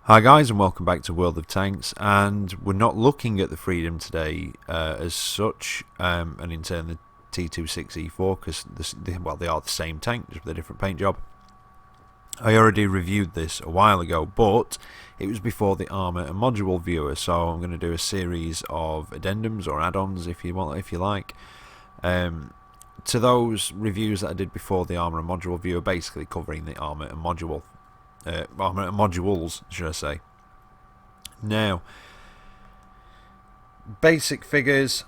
Hi guys, and welcome back to World of Tanks, and we're not looking at the Freedom today as such, and in turn the T26E4, because well, they are the same tank, just with a different paint job. I already reviewed this a while ago, but it was before the Armour and Module viewer, so I'm going to do a series of addendums or add-ons, if you like, to those reviews that I did before the Armour and Module viewer, basically covering the Armour and Module. Modules, should I say. Now, basic figures,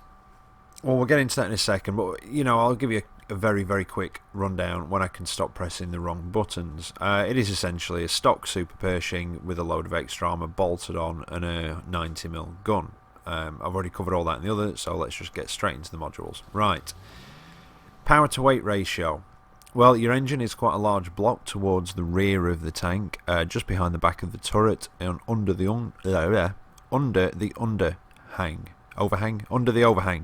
well, we'll get into that in a second, but I'll give you a very, very quick rundown when I can stop pressing the wrong buttons. It is essentially a stock Super Pershing with a load of extra armour bolted on and a 90mm gun. I've already covered all that in the other, so let's just get straight into the modules. Right, power to weight ratio. Well, your engine is quite a large block towards the rear of the tank, just behind the back of the turret, and under the overhang.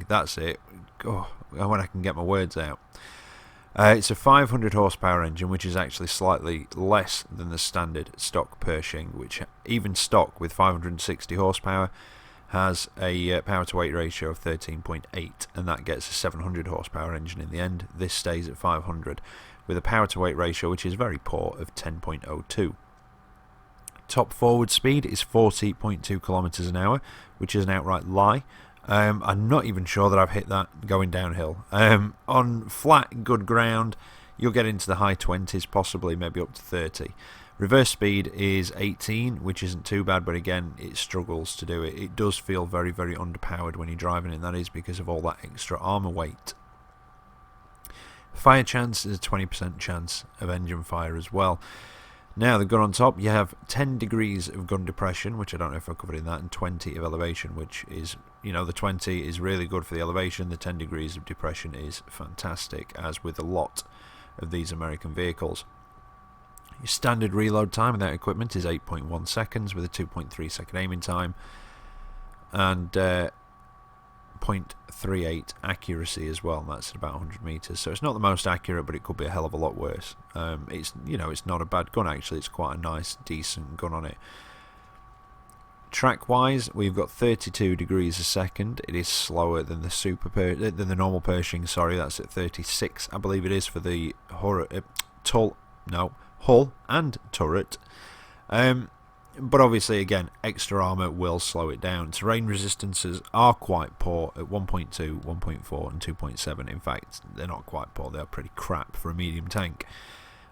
That's it. Oh, when I can get my words out. It's a 500 horsepower engine, which is actually slightly less than the standard stock Pershing, which even stock with 560 horsepower has a power to weight ratio of 13.8, and that gets a 700 horsepower engine in the end. This stays at 500 with a power to weight ratio which is very poor of 10.02. Top forward speed is 40.2 kilometers an hour, which is an outright lie. I'm not even sure that I've hit that going downhill. On flat good ground you'll get into the high 20s, possibly maybe up to 30. Reverse speed is 18, which isn't too bad, but again, it struggles to do it. It does feel very, very underpowered when you're driving it, and that is because of all that extra armour weight. Fire chance is a 20% chance of engine fire as well. Now, the gun on top, you have 10 degrees of gun depression, which I don't know if I covered in that, and 20 of elevation, which is, the 20 is really good for the elevation. The 10 degrees of depression is fantastic, as with a lot of these American vehicles. Your standard reload time without equipment is 8.1 seconds with a 2.3 second aiming time and 0.38 accuracy as well. That's at about 100 meters. So it's not the most accurate, but it could be a hell of a lot worse. It's not a bad gun actually. It's quite a nice, decent gun on it. Track wise, we've got 32 degrees a second. It is slower than the normal Pershing. Sorry, that's at 36. I believe it is for the hull and turret, but obviously again extra armour will slow it down. Terrain resistances are quite poor at 1.2, 1.4 and 2.7. in fact they're not quite poor, they're pretty crap for a medium tank,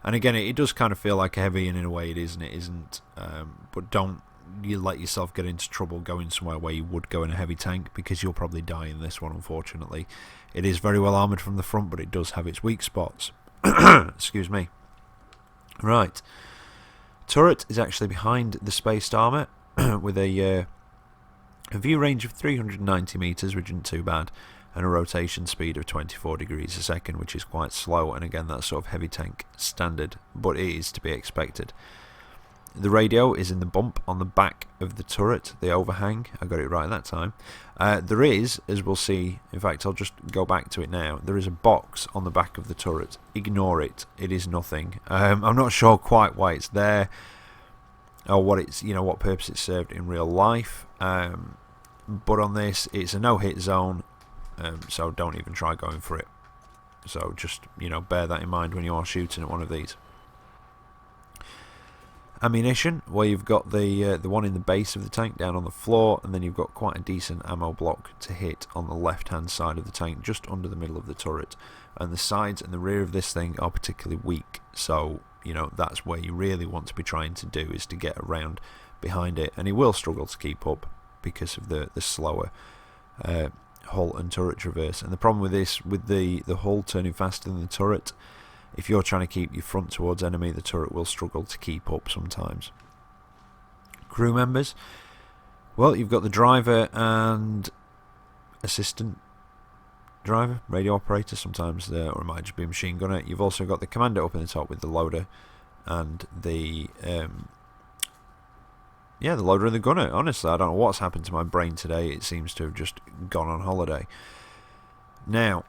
and again it does kind of feel like a heavy, and in a way it is and it isn't, but don't you let yourself get into trouble going somewhere where you would go in a heavy tank, because you'll probably die in this one. Unfortunately, it is very well armoured from the front, but it does have its weak spots. Excuse me. Right, turret is actually behind the spaced armour with a view range of 390 meters, which isn't too bad, and a rotation speed of 24 degrees a second, which is quite slow, and again that's sort of heavy tank standard, but it is to be expected. The radio is in the bump on the back of the turret, the overhang. I got it right that time. There is, as we'll see, in fact I'll just go back to it now, there is a box on the back of the turret. Ignore it, it is nothing. I'm not sure quite why it's there, or what it's, what purpose it served in real life, but on this it's a no-hit zone, so don't even try going for it. So just, bear that in mind when you are shooting at one of these. Ammunition, well, you've got the one in the base of the tank down on the floor, and then you've got quite a decent ammo block to hit on the left hand side of the tank, just under the middle of the turret, and the sides and the rear of this thing are particularly weak, so that's where you really want to be trying to do, is to get around behind it, and it will struggle to keep up because of the slower hull and turret traverse. And the problem with this, with the hull turning faster than the turret, if you're trying to keep your front towards enemy, the turret will struggle to keep up sometimes. Crew members, well, you've got the driver and assistant driver, radio operator sometimes, or it might just be a machine gunner. You've also got the commander up in the top with the loader and the loader and the gunner. Honestly, I don't know what's happened to my brain today. It seems to have just gone on holiday. Now,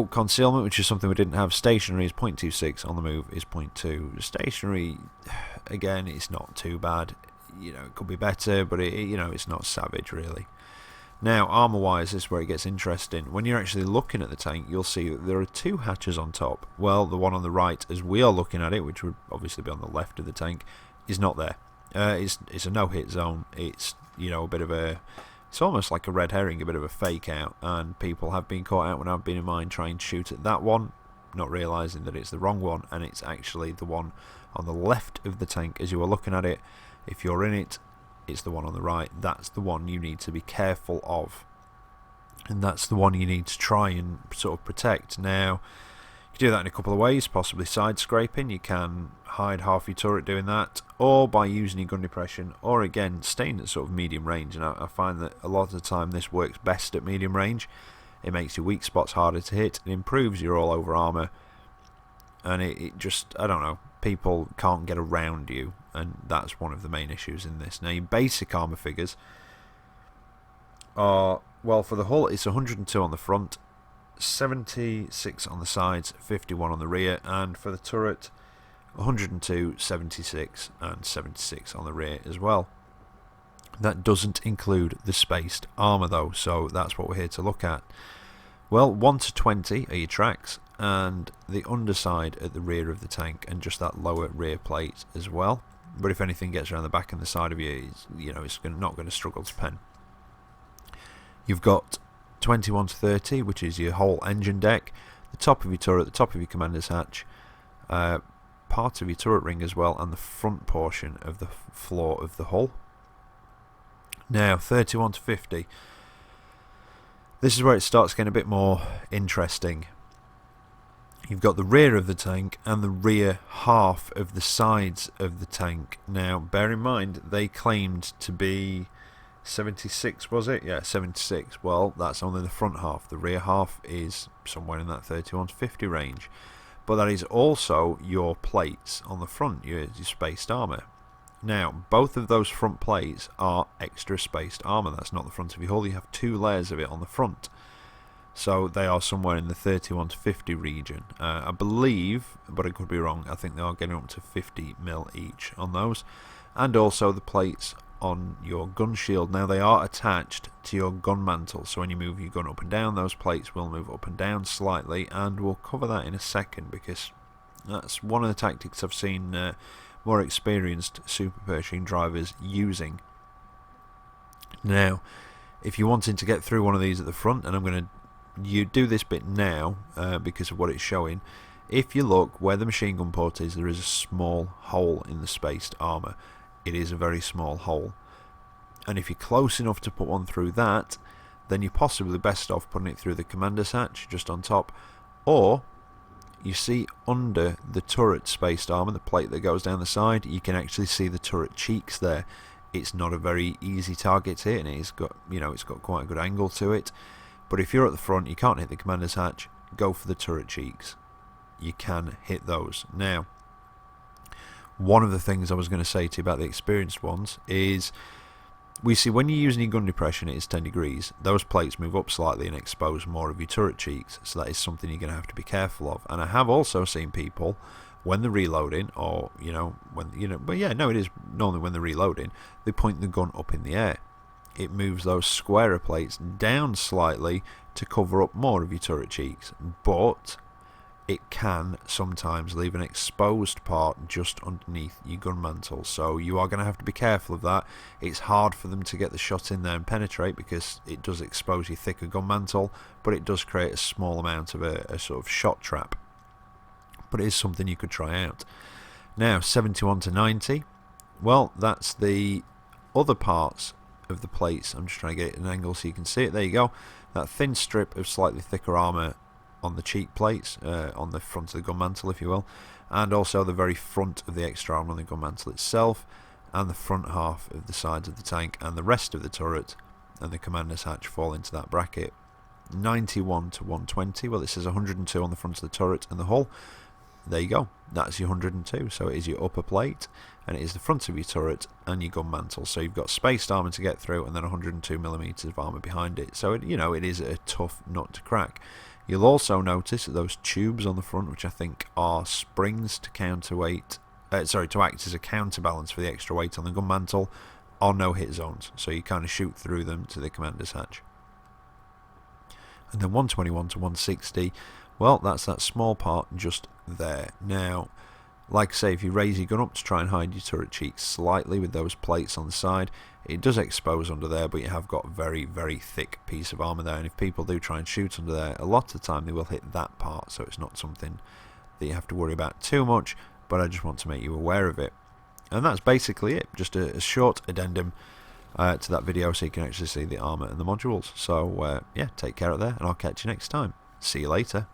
concealment, which is something we didn't have. Stationary is 0.26, on the move is 0.2. Stationary, again, it's not too bad. you know, it could be better, but you know, it's not savage really. Now, armour-wise, this is where it gets interesting. When you're actually looking at the tank, you'll see that there are two hatches on top. Well, the one on the right, as we are looking at it, which would obviously be on the left of the tank, is not there. It's a no-hit zone. It's, you know, a bit of a... It's almost like a red herring, a bit of a fake out, and people have been caught out when I've been in mine trying to shoot at that one, not realising that it's the wrong one, and it's actually the one on the left of the tank as you are looking at it. If you're in it, it's the one on the right. That's the one you need to be careful of, and that's the one you need to try and sort of protect. Now, you can do that in a couple of ways, possibly side scraping. You can hide half your turret doing that, or by using your gun depression, or again staying at sort of medium range. And I find that a lot of the time this works best at medium range. It makes your weak spots harder to hit, it improves your all over armour, and it just, I don't know, people can't get around you, and that's one of the main issues in this. Now, your basic armour figures are, well, for the hull it's 102 on the front, 76 on the sides, 51 on the rear, and for the turret 102, 76 and 76 on the rear as well. That doesn't include the spaced armour though, so that's what we're here to look at. Well, 1 to 20 are your tracks, and the underside at the rear of the tank, and just that lower rear plate as well. But if anything gets around the back and the side of you, you know, it's not going to struggle to pen. You've got 21 to 30, which is your whole engine deck, the top of your turret, the top of your commander's hatch, part of your turret ring as well, and the front portion of the floor of the hull. Now, 31 to 50. This is where it starts getting a bit more interesting. You've got the rear of the tank and the rear half of the sides of the tank. Now, bear in mind, they claimed to be 76, was it? Yeah, 76. Well, that's only the front half. The rear half is somewhere in that 31 to 50 range. But that is also your plates on the front, your spaced armour. Now, both of those front plates are extra spaced armour. That's not the front of your hull. You have two layers of it on the front. So they are somewhere in the 31 to 50 region. I believe, but I could be wrong, I think they are getting up to 50mm each on those. And also the plates on your gun shield. Now, they are attached to your gun mantle, so when you move your gun up and down, those plates will move up and down slightly, and we'll cover that in a second, because that's one of the tactics I've seen more experienced Super Pershing drivers using. Now, if you're wanting to get through one of these at the front, and I'm going to do this bit now because of what it's showing, if you look where the machine gun port is, there is a small hole in the spaced armour. It is a very small hole, and if you're close enough to put one through that, then you're possibly best off putting it through the commander's hatch just on top, or you see under the turret spaced armour, the plate that goes down the side, you can actually see the turret cheeks there. It's not a very easy target to hit, and it's got, you know, it's got quite a good angle to it. But if you're at the front, you can't hit the commander's hatch, go for the turret cheeks. You can hit those. Now, one of the things I was going to say to you about the experienced ones is, we see when you're using your gun depression, it is 10 degrees. Those plates move up slightly and expose more of your turret cheeks, so that is something you're going to have to be careful of. And I have also seen people, when they're reloading, or, you know, when, you know, but yeah, no, it is normally when they're reloading, they point the gun up in the air. It moves those squarer plates down slightly to cover up more of your turret cheeks, but it can sometimes leave an exposed part just underneath your gun mantle, so you are going to have to be careful of that. It's hard for them to get the shot in there and penetrate, because it does expose your thicker gun mantle, but it does create a small amount of a sort of shot trap. But it is something you could try out. Now, 71 to 90, well, that's the other parts of the plates. I'm just trying to get an angle so you can see it. There you go. That thin strip of slightly thicker armour on the cheek plates, on the front of the gun mantle, if you will, and also the very front of the extra armour on the gun mantle itself, and the front half of the sides of the tank, and the rest of the turret and the commander's hatch fall into that bracket. 91 to 120, well, it says 102 on the front of the turret and the hull. There you go, that's your 102. So it is your upper plate, and it is the front of your turret and your gun mantle. So you've got spaced armour to get through, and then 102mm of armour behind it. So it, you know, it is a tough nut to crack. You'll also notice that those tubes on the front, which I think are springs to counterweight to act as a counterbalance for the extra weight on the gun mantle, are no hit zones, so you kind of shoot through them to the commander's hatch. And then 121 to 160, well, that's that small part just there. Now, like I say, if you raise your gun up to try and hide your turret cheeks slightly with those plates on the side, it does expose under there, but you have got a very, very thick piece of armour there, and if people do try and shoot under there, a lot of the time they will hit that part, so it's not something that you have to worry about too much, but I just want to make you aware of it. And that's basically it, just a short addendum to that video so you can actually see the armour and the modules. So yeah, take care out there, and I'll catch you next time. See you later.